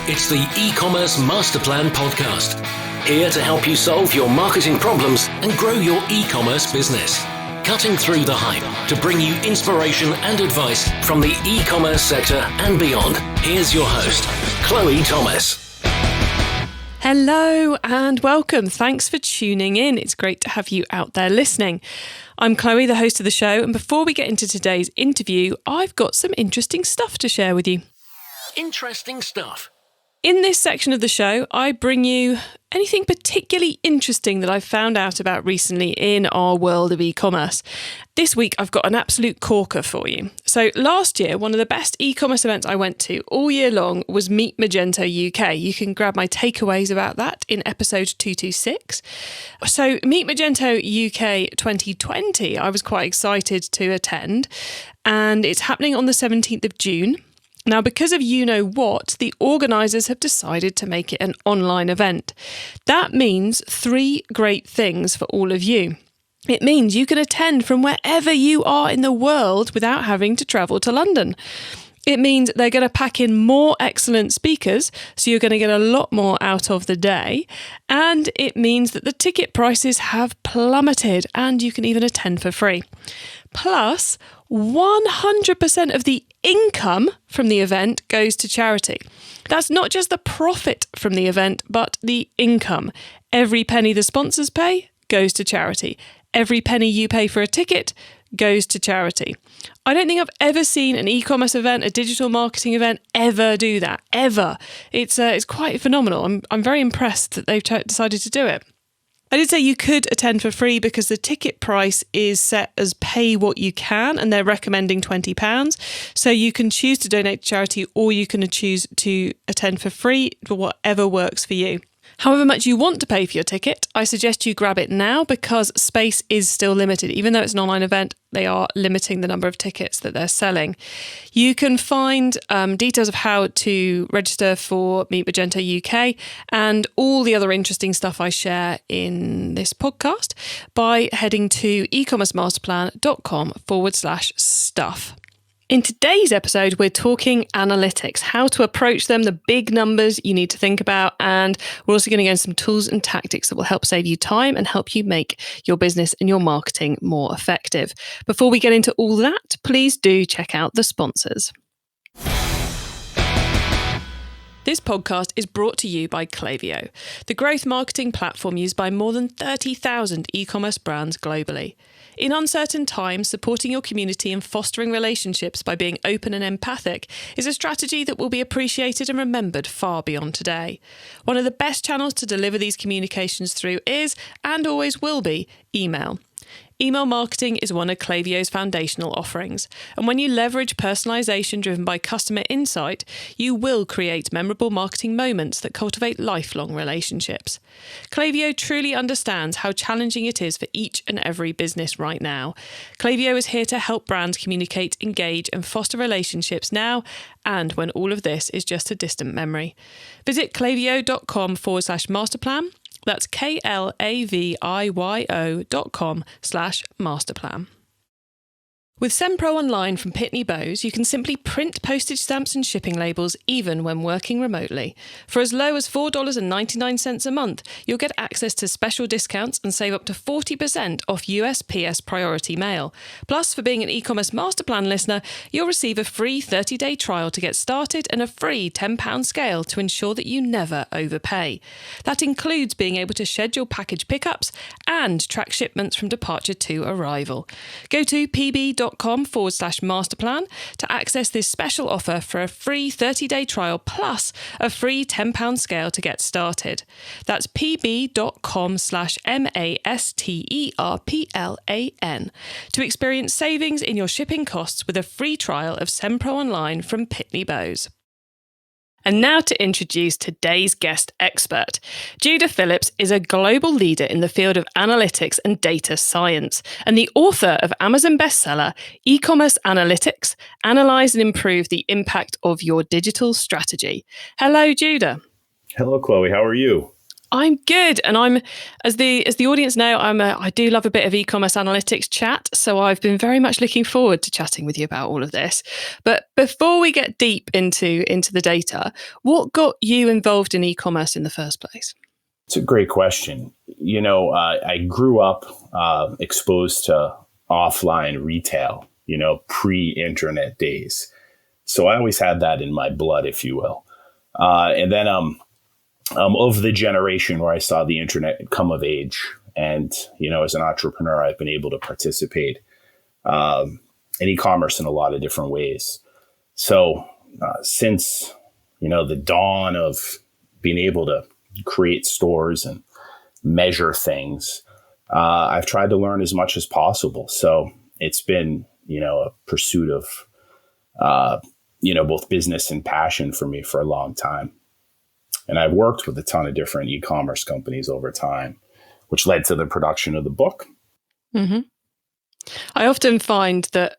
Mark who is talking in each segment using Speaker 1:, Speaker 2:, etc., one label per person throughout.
Speaker 1: It's the E-commerce Master Plan podcast. Here to help you solve your marketing problems and grow your e-commerce business. Cutting through the hype to bring you inspiration and advice from the e-commerce sector and beyond. Here's your host, Chloe Thomas.
Speaker 2: Hello and welcome. Thanks for tuning in. It's great to have you out there listening. I'm Chloe, the host of the show, and before we get into today's interview, I've got some interesting stuff to share with you.
Speaker 1: Interesting stuff.
Speaker 2: In this section of the show, I bring you anything particularly interesting that I've found out about recently in our world of e-commerce. This week, I've got an absolute corker for you. So last year, one of the best e-commerce events I went to all year long was Meet Magento UK. You can grab my takeaways about that in episode 226. So Meet Magento UK 2020, I was quite excited to attend, and it's happening on the 17th of June. Now, because of you-know-what, the organisers have decided to make it an online event. That means three great things for all of you. It means you can attend from wherever you are in the world without having to travel to London. It means they're going to pack in more excellent speakers, so you're going to get a lot more out of the day. And it means that the ticket prices have plummeted and you can even attend for free. Plus, 100% of the income from the event goes to charity. That's not just the profit from the event, but the income. Every penny the sponsors pay goes to charity. Every penny you pay for a ticket goes to charity. I don't think I've ever seen an e-commerce event, a digital marketing event, ever do that, ever. It's quite phenomenal. I'm very impressed that they've decided to do it. I did say you could attend for free because the ticket price is set as pay what you can, and they're recommending £20. So you can choose to donate to charity or you can choose to attend for free for whatever works for you. However much you want to pay for your ticket, I suggest you grab it now because space is still limited. Even though it's an online event, they are limiting the number of tickets that they're selling. You can find details of how to register for Meet Magento UK and all the other interesting stuff I share in this podcast by heading to ecommercemasterplan.com/stuff. In today's episode, we're talking analytics, how to approach them, the big numbers you need to think about, and we're also going to go into some tools and tactics that will help save you time and help you make your business and your marketing more effective. Before we get into all that, please do check out the sponsors. This podcast is brought to you by Klaviyo, the growth marketing platform used by more than 30,000 e-commerce brands globally. In uncertain times, supporting your community and fostering relationships by being open and empathic is a strategy that will be appreciated and remembered far beyond today. One of the best channels to deliver these communications through is, and always will be, email. Email marketing is one of Klaviyo's foundational offerings, and when you leverage personalization driven by customer insight, you will create memorable marketing moments that cultivate lifelong relationships. Klaviyo truly understands how challenging it is for each and every business right now. Klaviyo is here to help brands communicate, engage, and foster relationships now and when all of this is just a distant memory. Visit klaviyo.com/masterplan. That's klaviyo.com/masterplan. With SendPro Online from Pitney Bowes, you can simply print postage stamps and shipping labels even when working remotely. For as low as $4.99 a month, you'll get access to special discounts and save up to 40% off USPS Priority Mail. Plus, for being an e-commerce master plan listener, you'll receive a free 30-day trial to get started and a free £10 scale to ensure that you never overpay. That includes being able to schedule package pickups and track shipments from departure to arrival. Go to pb.com/masterplan to access this special offer for a free 30-day trial plus a free £10 scale to get started. That's pb.com/masterplan to experience savings in your shipping costs with a free trial of SendPro Online from Pitney Bowes. And now to introduce today's guest expert. Judah Phillips is a global leader in the field of analytics and data science and the author of Amazon bestseller, Ecommerce Analytics, Analyze and Improve the Impact of Your Digital Strategy. Hello, Judah.
Speaker 3: Hello, Chloe. How are you?
Speaker 2: I'm good, and I'm as the audience know, I do love a bit of e-commerce analytics chat, so I've been very much looking forward to chatting with you about all of this. But before we get deep into the data, what got you involved in e-commerce in the first place?
Speaker 3: It's a great question. I grew up exposed to offline retail, pre-internet days. So I always had that in my blood, if you will. And then of the generation where I saw the internet come of age. And, as an entrepreneur, I've been able to participate in e-commerce in a lot of different ways. So since, the dawn of being able to create stores and measure things, I've tried to learn as much as possible. So it's been, a pursuit of, both business and passion for me for a long time. And I've worked with a ton of different e-commerce companies over time, which led to the production of the book.
Speaker 2: Mm-hmm. I often find that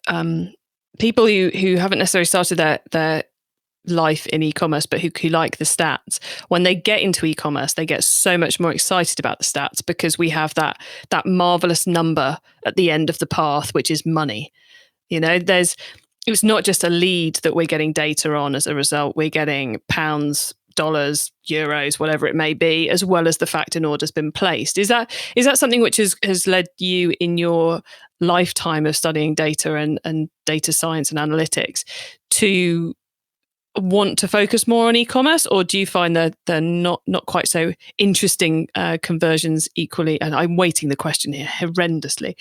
Speaker 2: people who haven't necessarily started their life in e-commerce, but who like the stats, when they get into e-commerce, they get so much more excited about the stats because we have that marvelous number at the end of the path, which is money. It's not just a lead that we're getting data on as a result. We're getting pounds, dollars, euros, whatever it may be, as well as the fact an order's been placed. Is that something which has led you in your lifetime of studying data and data science and analytics to want to focus more on e-commerce, or do you find that they're not quite so interesting conversions equally? And I'm weighting the question here horrendously.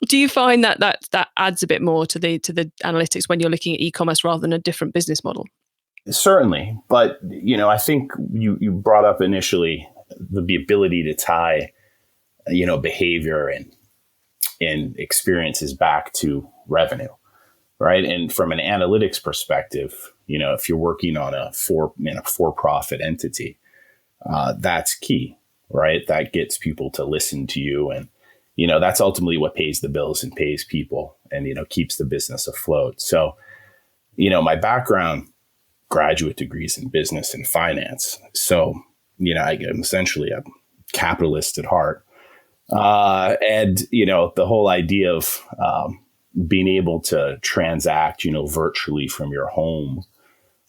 Speaker 2: Do you find that adds a bit more to the analytics when you're looking at e-commerce rather than a different business model?
Speaker 3: Certainly. But, I think you brought up initially the ability to tie, behavior and experiences back to revenue, right? And from an analytics perspective, if you're working on a for-profit entity, that's key, right? That gets people to listen to you. And, that's ultimately what pays the bills and pays people and, keeps the business afloat. So, my background, graduate degrees in business and finance. So, I'm essentially a capitalist at heart. And, the whole idea of being able to transact, virtually from your home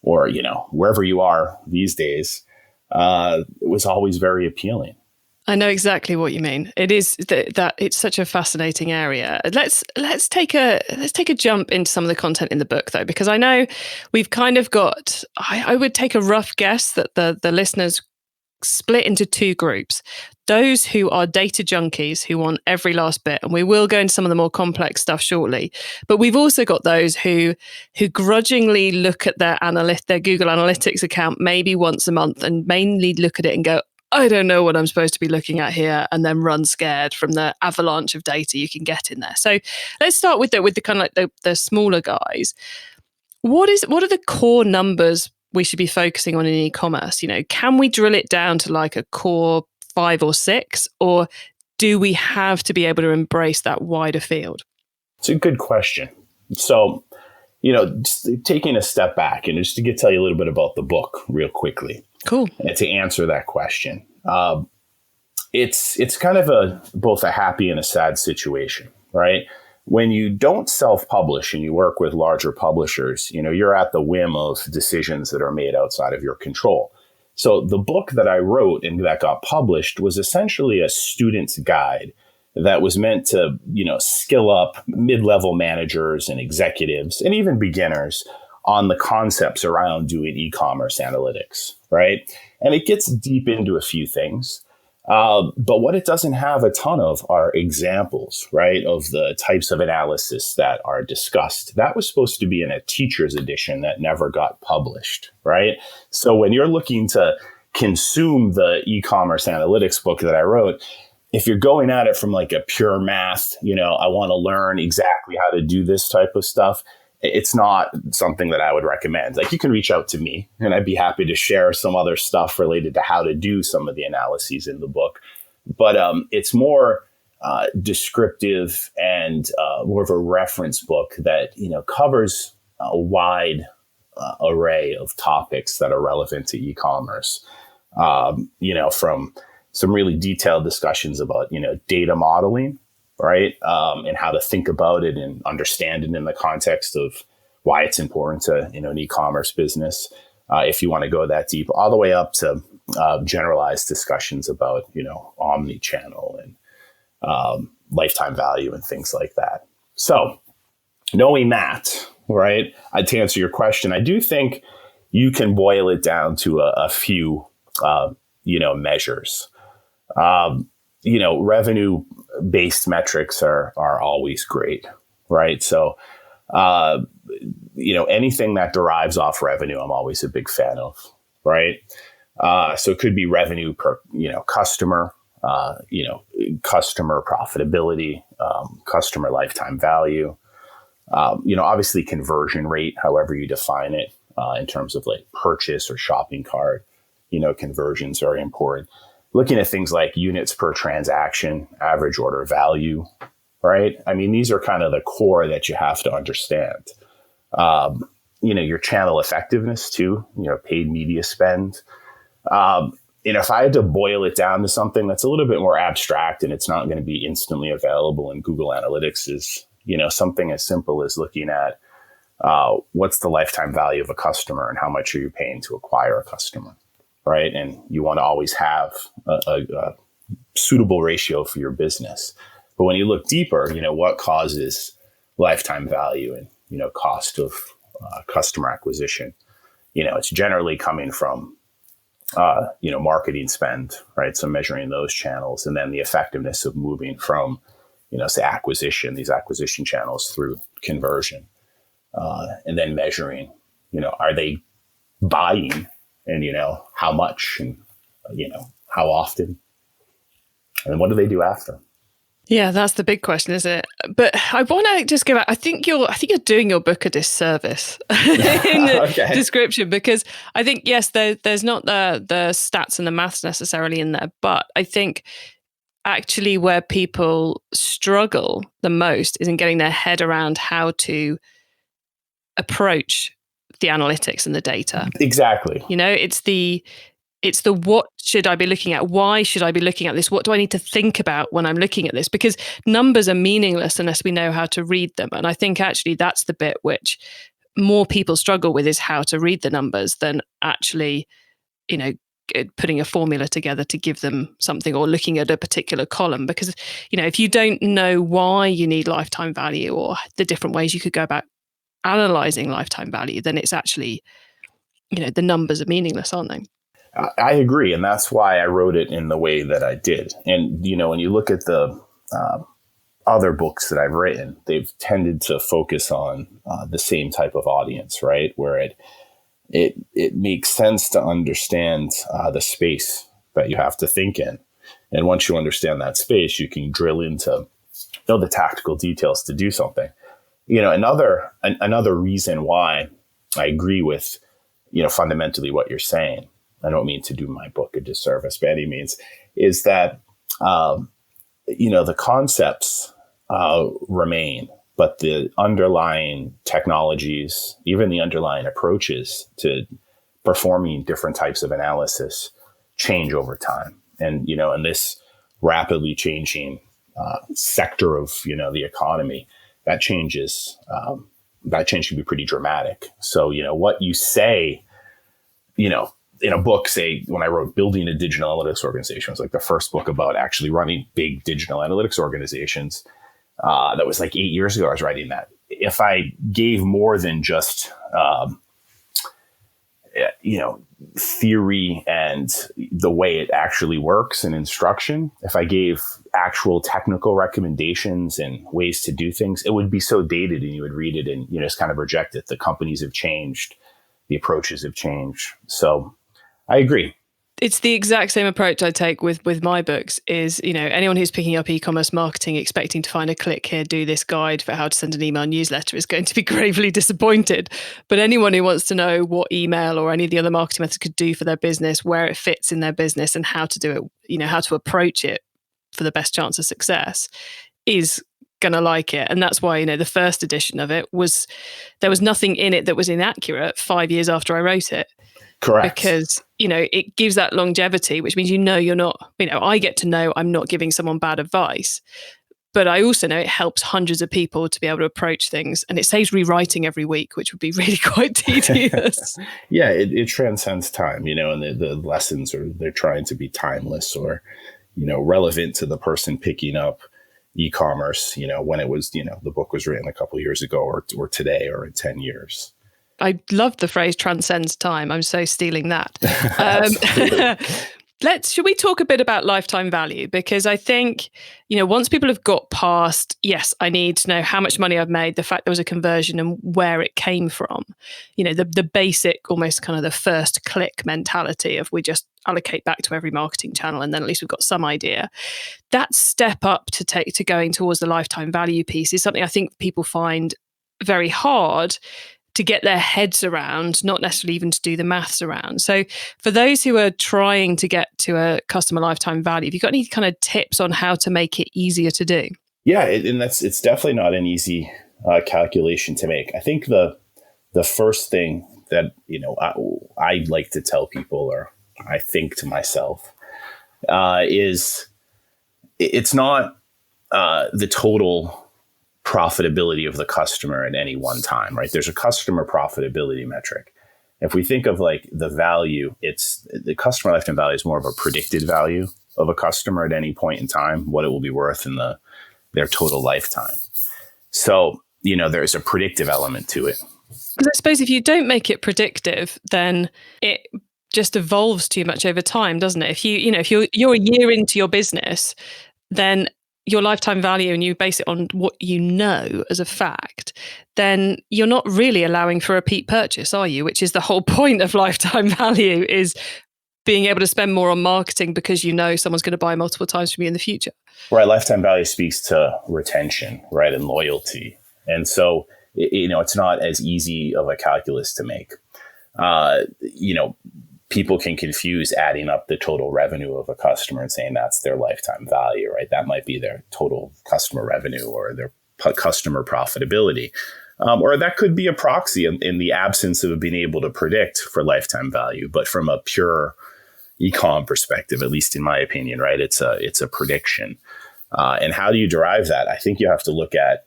Speaker 3: or, wherever you are these days, it was always very appealing.
Speaker 2: I know exactly what you mean. It is that it's such a fascinating area. Let's take a jump into some of the content in the book, though, because I know we've kind of got. I would take a rough guess that the listeners split into two groups: those who are data junkies who want every last bit, and we will go into some of the more complex stuff shortly. But we've also got those who grudgingly look at their Google Analytics account maybe once a month and mainly look at it and go, I don't know what I'm supposed to be looking at here, and then run scared from the avalanche of data you can get in there. So let's start with the kind of like the smaller guys. What are the core numbers we should be focusing on in e-commerce? Can we drill it down to like a core 5 or 6, or do we have to be able to embrace that wider field?
Speaker 3: It's a good question. So, just taking a step back and just to tell you a little bit about the book real quickly.
Speaker 2: Cool.
Speaker 3: And to answer that question, it's kind of both a happy and a sad situation, right? When you don't self-publish and you work with larger publishers, you're at the whim of decisions that are made outside of your control. So the book that I wrote and that got published was essentially a student's guide that was meant to, skill up mid-level managers and executives and even beginners on the concepts around doing e-commerce analytics, right? And it gets deep into a few things. But what it doesn't have a ton of are examples, right, of the types of analysis that are discussed. That was supposed to be in a teacher's edition that never got published, right? So when you're looking to consume the e-commerce analytics book that I wrote, if you're going at it from like a pure math, I want to learn exactly how to do this type of stuff, it's not something that I would recommend. Like, you can reach out to me and I'd be happy to share some other stuff related to how to do some of the analyses in the book. But it's more descriptive and more of a reference book that, covers a wide array of topics that are relevant to e-commerce. From some really detailed discussions about, data modeling, right? And how to think about it and understand it in the context of why it's important to, an e-commerce business. If you want to go that deep, all the way up to generalized discussions about, omni-channel and lifetime value and things like that. So knowing that, right, to answer your question, I do think you can boil it down to a few, measures. Revenue-based metrics are always great, right? So, anything that derives off revenue, I'm always a big fan of, right? So it could be revenue per, customer, customer profitability, customer lifetime value, obviously conversion rate, however you define it, in terms of like purchase or shopping cart, conversion's very important. Looking at things like units per transaction, average order value, right? I mean, these are kind of the core that you have to understand. Your channel effectiveness too, paid media spend. If I had to boil it down to something that's a little bit more abstract and it's not going to be instantly available in Google Analytics is, something as simple as looking at what's the lifetime value of a customer and how much are you paying to acquire a customer, right? And you want to always have a suitable ratio for your business. But when you look deeper, what causes lifetime value and, cost of customer acquisition, it's generally coming from, marketing spend, right? So measuring those channels and then the effectiveness of moving from, say these acquisition channels through conversion, and then measuring, are they buying and, how much and, how often, and then what do they do after?
Speaker 2: Yeah, that's the big question, isn't it? But I want to just go back. I think you're doing your book a disservice in the description, because I think, yes, there's not the stats and the maths necessarily in there, but I think actually where people struggle the most is in getting their head around how to approach the analytics and the data.
Speaker 3: Exactly.
Speaker 2: It's the what should I be looking at? Why should I be looking at this? What do I need to think about when I'm looking at this? Because numbers are meaningless unless we know how to read them. And I think actually that's the bit which more people struggle with, is how to read the numbers than actually, putting a formula together to give them something or looking at a particular column. Because, if you don't know why you need lifetime value or the different ways you could go about analyzing lifetime value, then it's actually, the numbers are meaningless, aren't they?
Speaker 3: I agree. And that's why I wrote it in the way that I did. And, when you look at the other books that I've written, they've tended to focus on the same type of audience, right? Where it makes sense to understand the space that you have to think in. And once you understand that space, you can drill into the tactical details to do something. Another reason why I agree with, fundamentally what you're saying, I don't mean to do my book a disservice by any means, is that, the concepts remain, but the underlying technologies, even the underlying approaches to performing different types of analysis change over time. And, in this rapidly changing sector of, the economy, that change can be pretty dramatic. So, what you say, in a book, say, when I wrote Building a Digital Analytics Organization, it was like the first book about actually running big digital analytics organizations. That was like 8 years ago I was writing that. If I gave more than just, theory and the way it actually works and instruction, if I gave actual technical recommendations and ways to do things, it would be so dated and you would read it and, just kind of reject it. The companies have changed. The approaches have changed. So I agree.
Speaker 2: It's the exact same approach I take with my books is, anyone who's picking up e-commerce marketing expecting to find a click here, do this guide for how to send an email newsletter is going to be gravely disappointed. But anyone who wants to know what email or any of the other marketing methods could do for their business, where it fits in their business and how to do it, how to approach it for the best chance of success is going to like it. And that's why, the first edition of it there was nothing in it that was inaccurate 5 years after I wrote it.
Speaker 3: Correct.
Speaker 2: Because, it gives that longevity, which means you're not, I get to know I'm not giving someone bad advice. But I also know it helps hundreds of people to be able to approach things, and it saves rewriting every week, which would be really quite tedious.
Speaker 3: Yeah, it transcends time, and the lessons they're trying to be timeless or, relevant to the person picking up e-commerce, when it was, the book was written a couple of years ago or today or in 10 years.
Speaker 2: I love the phrase transcends time. I'm so stealing that. Should we talk a bit about lifetime value? Because I think, once people have got past, yes, I need to know how much money I've made, the fact there was a conversion and where it came from, the basic, almost kind of the first click mentality of we just allocate back to every marketing channel and then at least we've got some idea. That step up to going towards the lifetime value piece is something I think people find very hard to get their heads around, not necessarily even to do the maths around. So for those who are trying to get to a customer lifetime value, have you got any kind of tips on how to make it easier to do?
Speaker 3: Yeah, it's definitely not an easy calculation to make. I think the first thing that, I like to tell people, or I think to myself, is it's not the total profitability of the customer at any one time, right? There's a customer profitability metric. If we think of like the value, it's the customer lifetime value is more of a predicted value of a customer at any point in time, what it will be worth in their total lifetime. So, there's a predictive element to it.
Speaker 2: Because I suppose if you don't make it predictive, then it just evolves too much over time, doesn't it? If if you're a year into your business, then your lifetime value and you base it on what you know as a fact, then you're not really allowing for repeat purchase, are you? Which is the whole point of lifetime value, is being able to spend more on marketing because someone's going to buy multiple times from you in the future.
Speaker 3: Right. Lifetime value speaks to retention, right, and loyalty. And so, it's not as easy of a calculus to make. People can confuse adding up the total revenue of a customer and saying that's their lifetime value, right? That might be their total customer revenue or their customer profitability. Or that could be a proxy in the absence of being able to predict for lifetime value. But from a pure e-com perspective, at least in my opinion, right, it's a prediction. And how do you derive that? I think you have to look at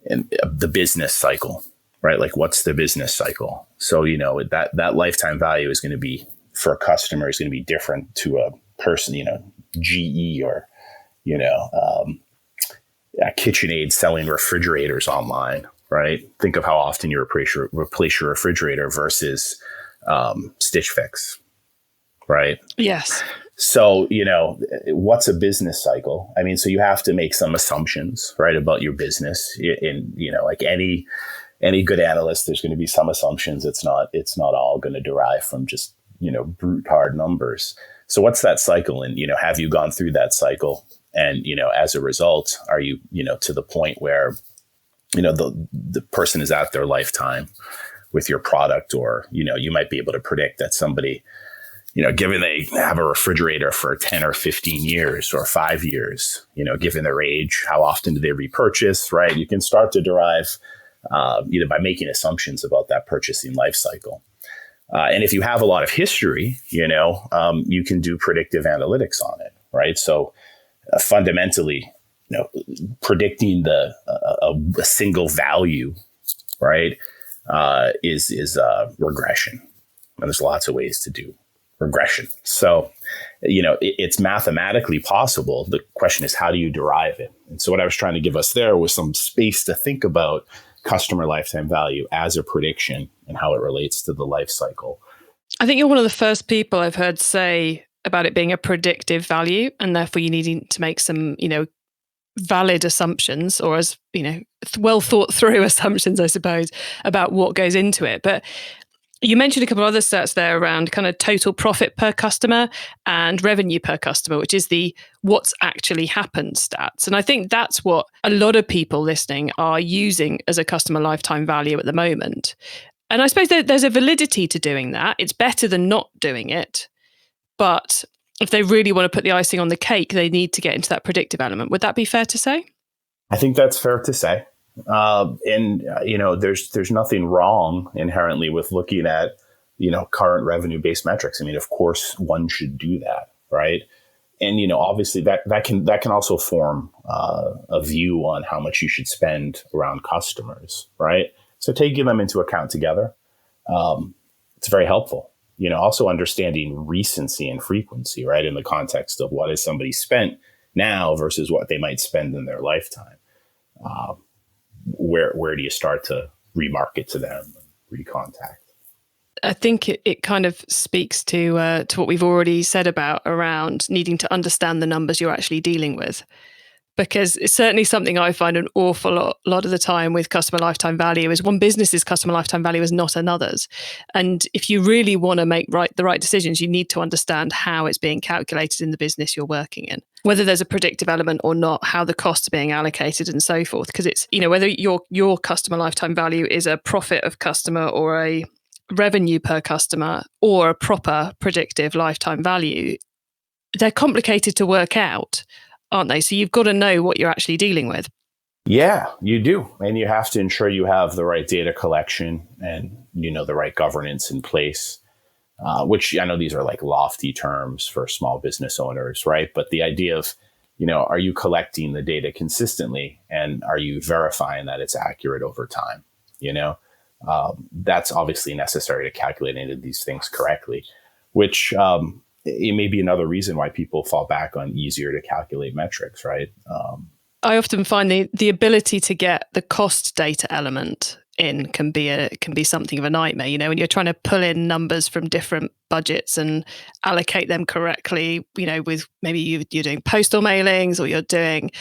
Speaker 3: the business cycle. Right? Like, what's the business cycle? So, that lifetime value is going to be, for a customer, is going to be different to a person, GE or, KitchenAid selling refrigerators online, right? Think of how often you replace your refrigerator versus Stitch Fix, right?
Speaker 2: Yes.
Speaker 3: So, what's a business cycle? I mean, so you have to make some assumptions, right, about your business. Like any good analyst, there's going to be some assumptions. It's not all going to derive from just, brute hard numbers. So what's that cycle? And, have you gone through that cycle? And, as a result, are you, to the point where, the person is at their lifetime with your product? Or, you might be able to predict that somebody, given they have a refrigerator for 10 or 15 years or 5 years, given their age, how often do they repurchase, right? You can start to derive by making assumptions about that purchasing life cycle. And if you have a lot of history, you can do predictive analytics on it, right? So fundamentally, predicting a single value, right, is regression. And there's lots of ways to do regression. So, it's mathematically possible. The question is, how do you derive it? And so what I was trying to give us there was some space to think about customer lifetime value as a prediction and how it relates to the life cycle.
Speaker 2: I think you're one of the first people I've heard say about it being a predictive value, and therefore you needing to make some, valid assumptions, or as, well thought through assumptions, I suppose, about what goes into it. But you mentioned a couple of other stats there around kind of total profit per customer and revenue per customer, which is the what's actually happened stats. And I think that's what a lot of people listening are using as a customer lifetime value at the moment. And I suppose there's a validity to doing that. It's better than not doing it. But if they really want to put the icing on the cake, they need to get into that predictive element. Would that be fair to say?
Speaker 3: I think that's fair to say. And there's nothing wrong inherently with looking at current revenue-based metrics. I mean, of course, one should do that, right? And, obviously that can also form a view on how much you should spend around customers, right? So taking them into account together, it's very helpful. Also understanding recency and frequency, right? In the context of what has somebody spent now versus what they might spend in their lifetime. Where do you start to remarket to them, recontact?
Speaker 2: I think it kind of speaks to what we've already said around needing to understand the numbers you're actually dealing with. Because it's certainly something I find an awful lot of the time with customer lifetime value is one business's customer lifetime value is not another's. And if you really want to make the right decisions, you need to understand how it's being calculated in the business you're working in, whether there's a predictive element or not, how the costs are being allocated and so forth. Because it's, whether your customer lifetime value is a profit of customer or a revenue per customer or a proper predictive lifetime value, they're complicated to work out, aren't they? So you've got to know what you're actually dealing with.
Speaker 3: Yeah, you do. And you have to ensure you have the right data collection and, the right governance in place, which I know these are like lofty terms for small business owners, right? But the idea of, are you collecting the data consistently and are you verifying that it's accurate over time? That's obviously necessary to calculate any of these things correctly, which it may be another reason why people fall back on easier to calculate metrics, right?
Speaker 2: I often find the ability to get the cost data element in can be something of a nightmare. When you're trying to pull in numbers from different budgets and allocate them correctly, with maybe you're doing postal mailings or you're doing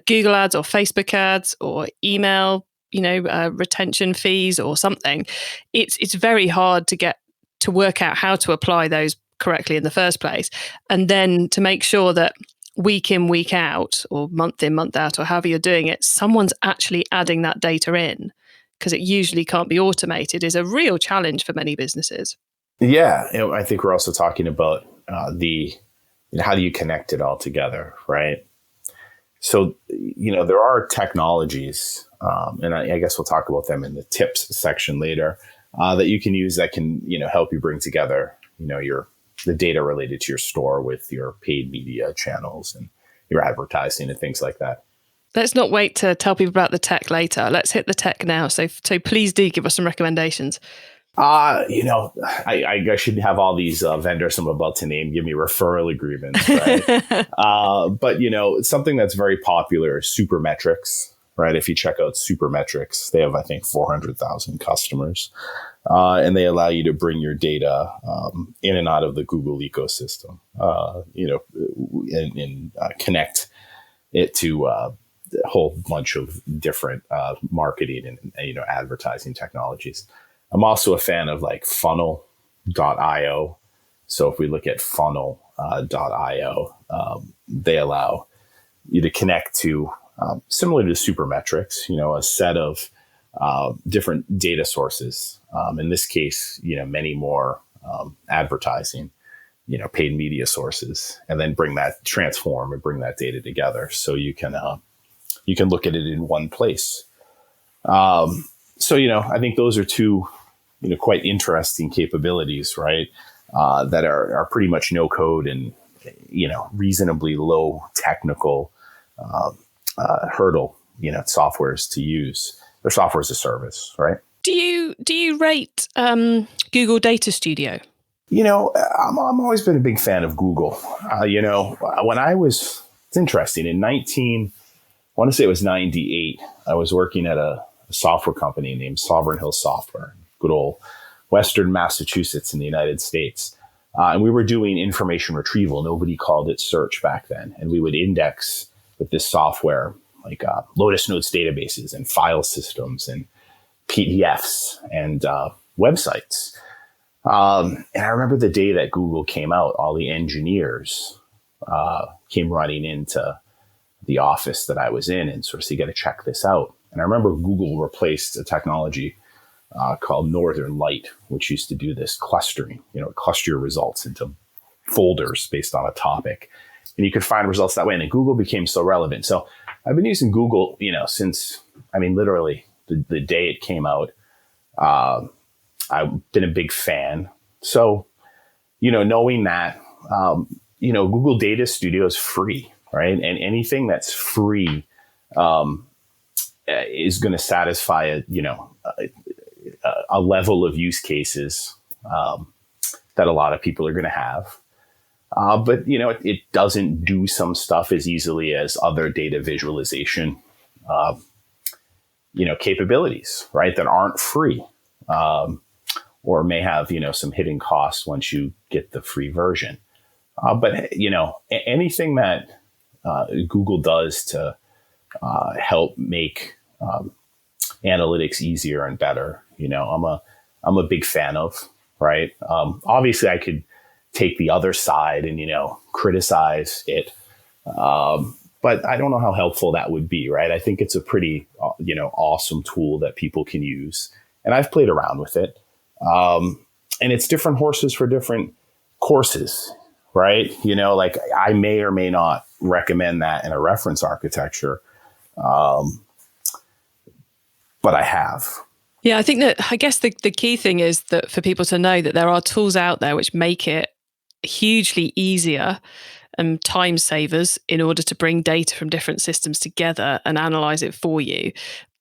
Speaker 2: Google ads or Facebook ads or email, retention fees or something. It's very hard to work out how to apply those correctly in the first place, and then to make sure that week in, week out, or month in, month out, or however you're doing it, someone's actually adding that data in, because it usually can't be automated, is a real challenge for many businesses.
Speaker 3: Yeah, I think we're also talking about how do you connect it all together, right? So, there are technologies, and I guess we'll talk about them in the tips section later, that you can use that can, help you bring together, the data related to your store with your paid media channels and your advertising and things like that.
Speaker 2: Let's not wait to tell people about the tech later. Let's hit the tech now. So please do give us some recommendations.
Speaker 3: I should have all these vendors I'm about to name give me referral agreements, right? But, something that's very popular is Supermetrics, right? If you check out Supermetrics, they have, I think, 400,000 customers. And they allow you to bring your data in and out of the Google ecosystem, and connect it to a whole bunch of different marketing and advertising technologies. I'm also a fan of like funnel.io. So if we look at funnel.io, they allow you to connect to, similar to Supermetrics, a set of different data sources. In this case, many more advertising, paid media sources, and then transform and bring that data together so you can look at it in one place. I think those are two, quite interesting capabilities, right? That are pretty much no code and, reasonably low technical hurdle, softwares to use. They're software as a service, right?
Speaker 2: Do you rate Google Data Studio?
Speaker 3: I'm always been a big fan of Google. When it's interesting, I want to say it was 98, I was working at a software company named Sovereign Hill Software, good old Western Massachusetts in the United States. And we were doing information retrieval. Nobody called it search back then. And we would index with this software, like Lotus Notes databases and file systems and PDFs and websites. And I remember the day that Google came out, all the engineers came running into the office that I was in and sort of said, you got to check this out. And I remember Google replaced a technology called Northern Light, which used to do this clustering, cluster your results into folders based on a topic. And you could find results that way. And then Google became so relevant. So I've been using Google, since, literally the day it came out. I've been a big fan. So, knowing that, Google Data Studio is free, right? And anything that's free is going to satisfy a level of use cases that a lot of people are going to have. But it doesn't do some stuff as easily as other data visualization, capabilities, right? That aren't free, or may have, some hidden costs once you get the free version. But anything that Google does to help make analytics easier and better, I'm a big fan of, right? Obviously, I could take the other side and, criticize it. But I don't know how helpful that would be, right? I think it's a pretty, awesome tool that people can use. And I've played around with it. And it's different horses for different courses, right? I may or may not recommend that in a reference architecture. But I have.
Speaker 2: Yeah, I guess the key thing is that for people to know that there are tools out there which make it hugely easier and time savers in order to bring data from different systems together and analyze it for you.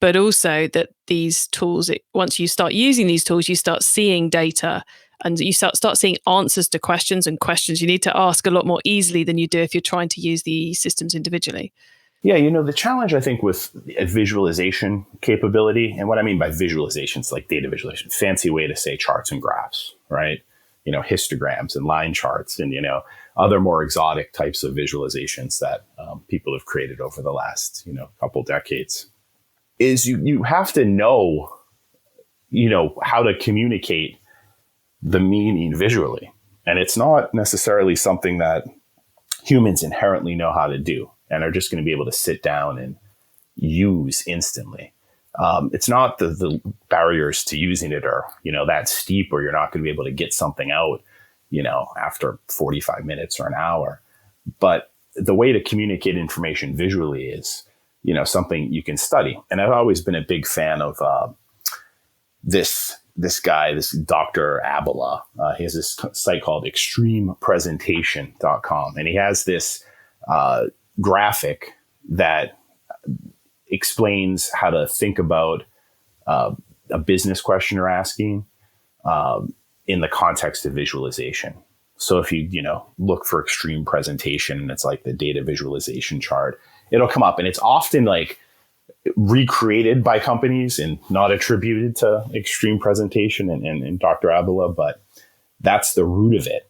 Speaker 2: But also that these tools, once you start using these tools, you start seeing data and you start seeing answers to questions and questions you need to ask a lot more easily than you do if you're trying to use the systems individually.
Speaker 3: Yeah, the challenge, I think, with a visualization capability, and what I mean by visualization is like data visualization, fancy way to say charts and graphs, right? Histograms and line charts and, other more exotic types of visualizations that people have created over the last, couple decades, is you have to know, how to communicate the meaning visually. And it's not necessarily something that humans inherently know how to do and are just going to be able to sit down and use instantly. It's not the barriers to using it are, that steep where you're not going to be able to get something out, after 45 minutes or an hour. But the way to communicate information visually is, something you can study. And I've always been a big fan of this guy, this Dr. Abela. He has this site called extremepresentation.com. And he has this graphic that explains how to think about a business question you're asking in the context of visualization. So if you, look for extreme presentation and it's like the data visualization chart, it'll come up and it's often like recreated by companies and not attributed to extreme presentation and Dr. Abela, but that's the root of it.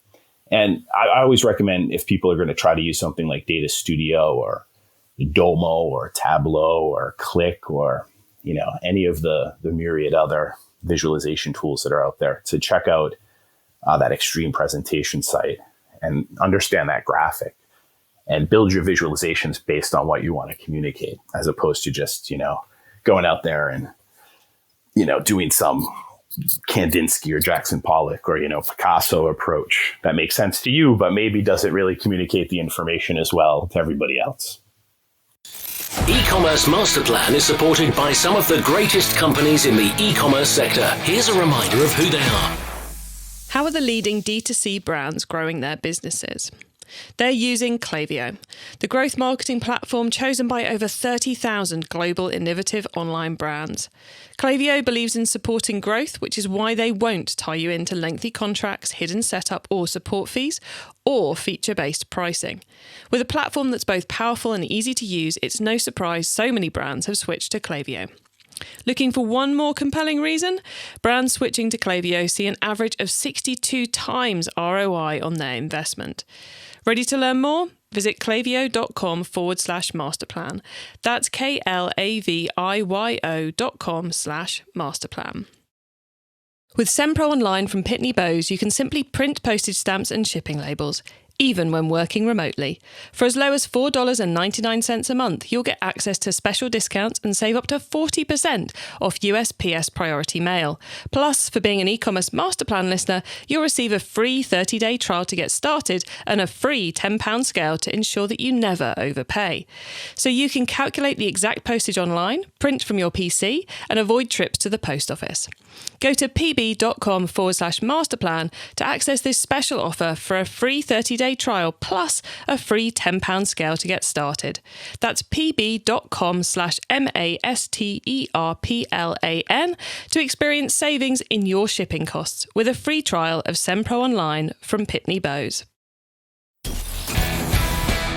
Speaker 3: And I always recommend if people are going to try to use something like Data Studio or Domo or Tableau or Click or, any of the myriad other visualization tools that are out there to check out that extreme presentation site and understand that graphic and build your visualizations based on what you want to communicate, as opposed to just, going out there and, doing some Kandinsky or Jackson Pollock or, Picasso approach that makes sense to you, but maybe doesn't really communicate the information as well to everybody else.
Speaker 1: E-commerce Master Plan is supported by some of the greatest companies in the e-commerce sector. Here's a reminder of who they are.
Speaker 2: How are the leading D2C brands growing their businesses? They're using Klaviyo, the growth marketing platform chosen by over 30,000 global innovative online brands. Klaviyo believes in supporting growth, which is why they won't tie you into lengthy contracts, hidden setup or support fees, or feature-based pricing. With a platform that's both powerful and easy to use, it's no surprise so many brands have switched to Klaviyo. Looking for one more compelling reason? Brands switching to Klaviyo see an average of 62 times ROI on their investment. Ready to learn more? Visit klaviyo.com/masterplan. That's klaviyo.com/masterplan. With SendPro Online from Pitney Bowes, you can simply print postage stamps and shipping labels. even when working remotely. For as low as $4.99 a month, you'll get access to special discounts and save up to 40% off USPS Priority Mail. Plus, for being an e-commerce master plan listener, you'll receive a free 30-day trial to get started and a free £10 scale to ensure that you never overpay. So you can calculate the exact postage online, print from your PC, and avoid trips to the post office. Go to pb.com/masterplan to access this special offer for a free 30-day trial plus a free £10 scale to get started. That's pb.com/masterplan to experience savings in your shipping costs with a free trial of SendPro Online from Pitney Bowes.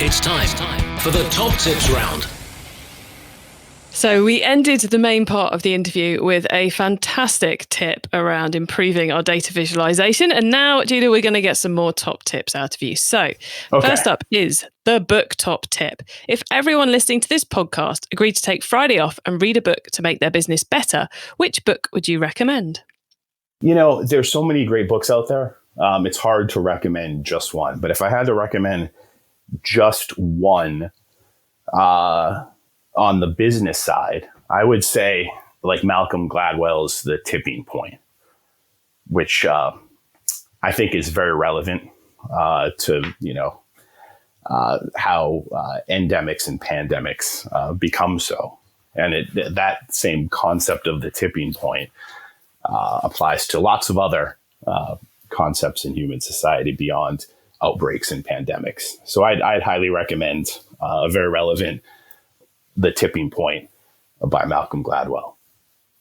Speaker 1: It's time for the top tips round.
Speaker 2: So we ended the main part of the interview with a fantastic tip around improving our data visualization. And now, Judah, we're going to get some more top tips out of you. So First up is the book top tip. If everyone listening to this podcast agreed to take Friday off and read a book to make their business better, which book would you recommend?
Speaker 3: There's so many great books out there. It's hard to recommend just one. But if I had to recommend just one, on the business side, I would say like Malcolm Gladwell's The Tipping Point, which I think is very relevant to how endemics and pandemics become so. And that same concept of the tipping point applies to lots of other concepts in human society beyond outbreaks and pandemics. So I'd highly recommend a very relevant The Tipping Point by Malcolm Gladwell.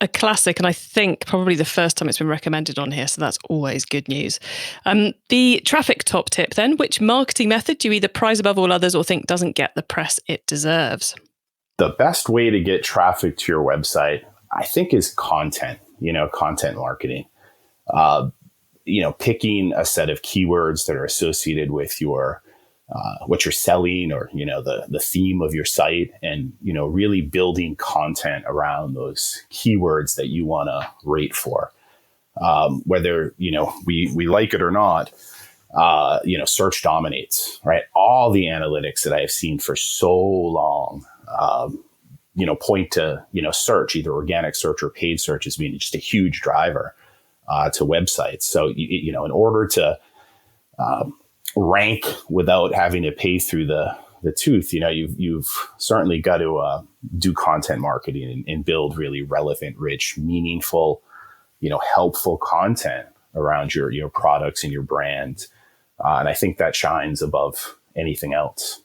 Speaker 2: A classic, and I think probably the first time it's been recommended on here, so that's always good news. The traffic top tip then, which marketing method do you either prize above all others or think doesn't get the press it deserves?
Speaker 3: The best way to get traffic to your website, I think, is content, content marketing. Picking a set of keywords that are associated with your what you're selling or, the theme of your site and, really building content around those keywords that you want to rate for. Whether, we like it or not, search dominates, right? All the analytics that I have seen for so long, point to, search, either organic search or paid search as being just a huge driver to websites. So, in order to rank without having to pay through the tooth, you've certainly got to do content marketing and build really relevant, rich, meaningful, helpful content around your products and your brand. And I think that shines above anything else.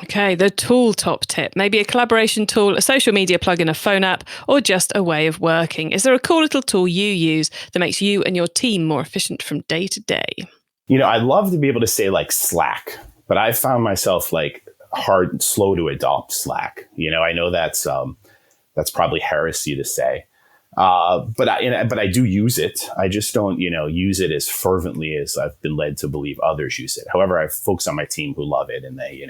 Speaker 2: Okay, the tool top tip. Maybe a collaboration tool, a social media plugin, a phone app, or just a way of working. Is there a cool little tool you use that makes you and your team more efficient from day to day?
Speaker 3: I'd love to be able to say like Slack, but I've found myself like slow to adopt Slack. I know that's probably heresy to say, but I do use it. I just don't, use it as fervently as I've been led to believe others use it. However, I have folks on my team who love it and they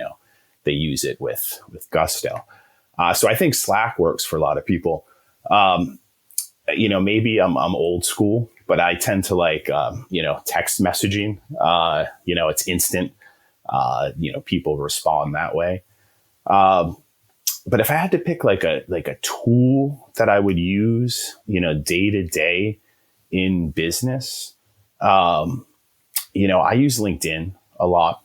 Speaker 3: use it with gusto. So I think Slack works for a lot of people. Maybe I'm old school, but I tend to like, text messaging. It's instant. People respond that way. But if I had to pick like a tool that I would use, day to day in business, I use LinkedIn a lot,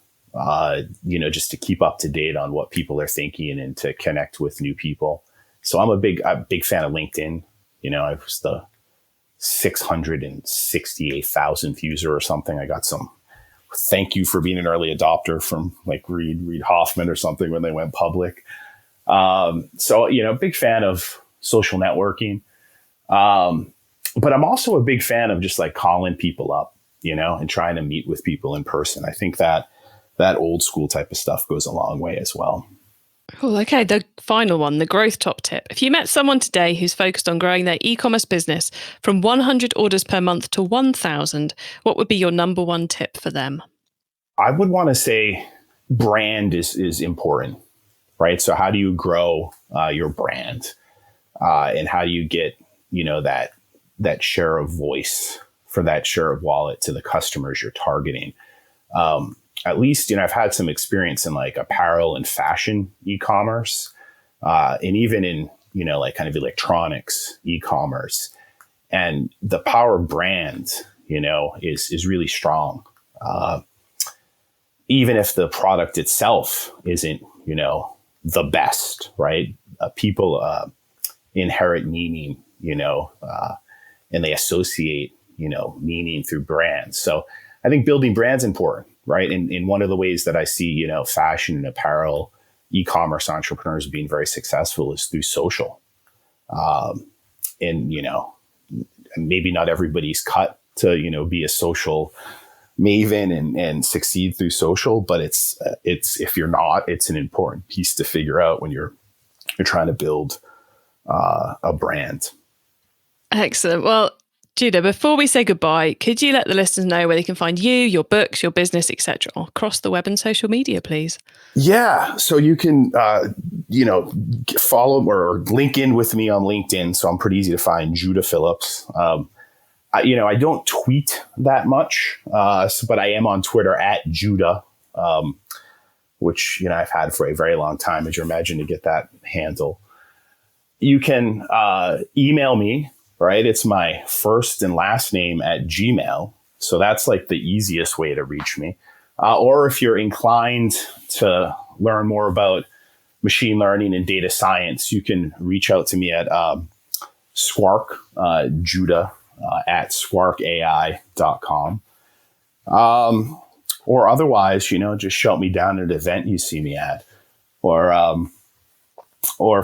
Speaker 3: just to keep up to date on what people are thinking and to connect with new people. So I'm a big fan of LinkedIn. I was the 668,000th user or something. I got some thank you for being an early adopter from like Reid Hoffman or something when they went public. So, big fan of social networking. But I'm also a big fan of just like calling people up, and trying to meet with people in person. I think that old school type of stuff goes a long way as well.
Speaker 2: Cool. Okay. The final one, the growth top tip. If you met someone today who's focused on growing their e-commerce business from 100 orders per month to 1,000, what would be your number one tip for them?
Speaker 3: I would want to say brand is important, right? So how do you grow your brand? And how do you get, that share of voice for that share of wallet to the customers you're targeting? at least, I've had some experience in like apparel and fashion e-commerce, and even in, like kind of electronics e-commerce. And the power of brand, is really strong. Even if the product itself isn't, the best, right? People inherit meaning, and they associate, meaning through brands. So I think building brands is important, right? And one of the ways that I see, fashion and apparel, e-commerce entrepreneurs being very successful is through social. And, maybe not everybody's cut to, be a social maven and succeed through social, but it's if you're not, it's an important piece to figure out when you're trying to build a brand.
Speaker 2: Excellent. Well, Judah, before we say goodbye, could you let the listeners know where they can find you, your books, your business, etc., across the web and social media, please?
Speaker 3: Yeah. So you can, follow or link in with me on LinkedIn. So I'm pretty easy to find, Judah Phillips. I don't tweet that much, but I am on Twitter at Judah, which, I've had for a very long time, as you imagine, to get that handle. You can email me, right? It's my first and last name at Gmail. So that's like the easiest way to reach me. Or if you're inclined to learn more about machine learning and data science, you can reach out to me at Squark, Judah, at squarkai.com. Or otherwise, just shout me down at an event you see me at, or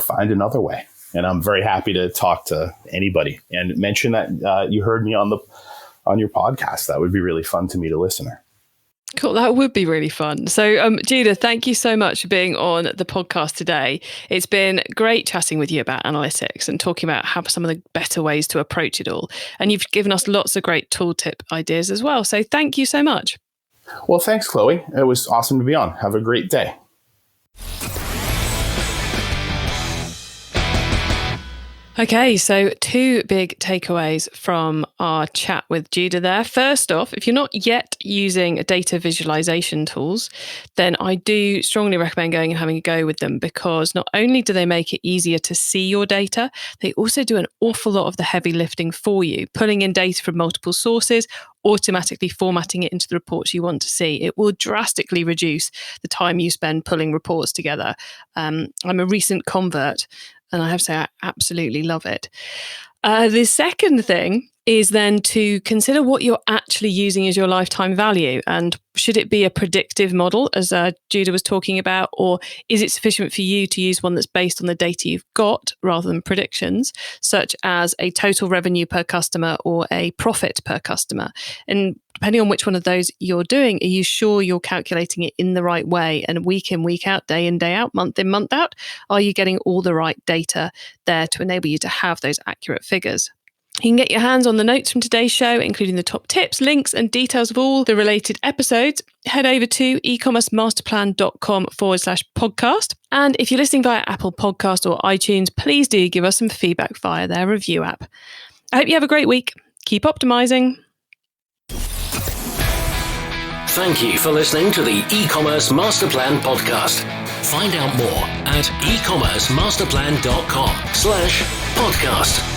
Speaker 3: find another way. And I'm very happy to talk to anybody and mention that you heard me on your podcast. That would be really fun to meet a listener.
Speaker 2: Cool. That would be really fun. So, Judah, thank you so much for being on the podcast today. It's been great chatting with you about analytics and talking about how some of the better ways to approach it all. And you've given us lots of great tooltip ideas as well. So thank you so much.
Speaker 3: Well, thanks, Chloe. It was awesome to be on. Have a great day.
Speaker 2: Okay, so 2 big takeaways from our chat with Judah there. First off, if you're not yet using data visualization tools, then I do strongly recommend going and having a go with them, because not only do they make it easier to see your data, they also do an awful lot of the heavy lifting for you, pulling in data from multiple sources, automatically formatting it into the reports you want to see. It will drastically reduce the time you spend pulling reports together. I'm a recent convert, and I have to say, I absolutely love it. The second thing is then to consider what you're actually using as your lifetime value. And should it be a predictive model, as Judah was talking about, or is it sufficient for you to use one that's based on the data you've got rather than predictions, such as a total revenue per customer or a profit per customer? And depending on which one of those you're doing, are you sure you're calculating it in the right way? And week in, week out, day in, day out, month in, month out, are you getting all the right data there to enable you to have those accurate figures? You can get your hands on the notes from today's show, including the top tips, links, and details of all the related episodes. Head over to ecommercemasterplan.com/podcast. And if you're listening via Apple Podcast or iTunes, please do give us some feedback via their review app. I hope you have a great week. Keep optimizing.
Speaker 1: Thank you for listening to the E-commerce Master Plan podcast. Find out more at ecommercemasterplan.com/podcast.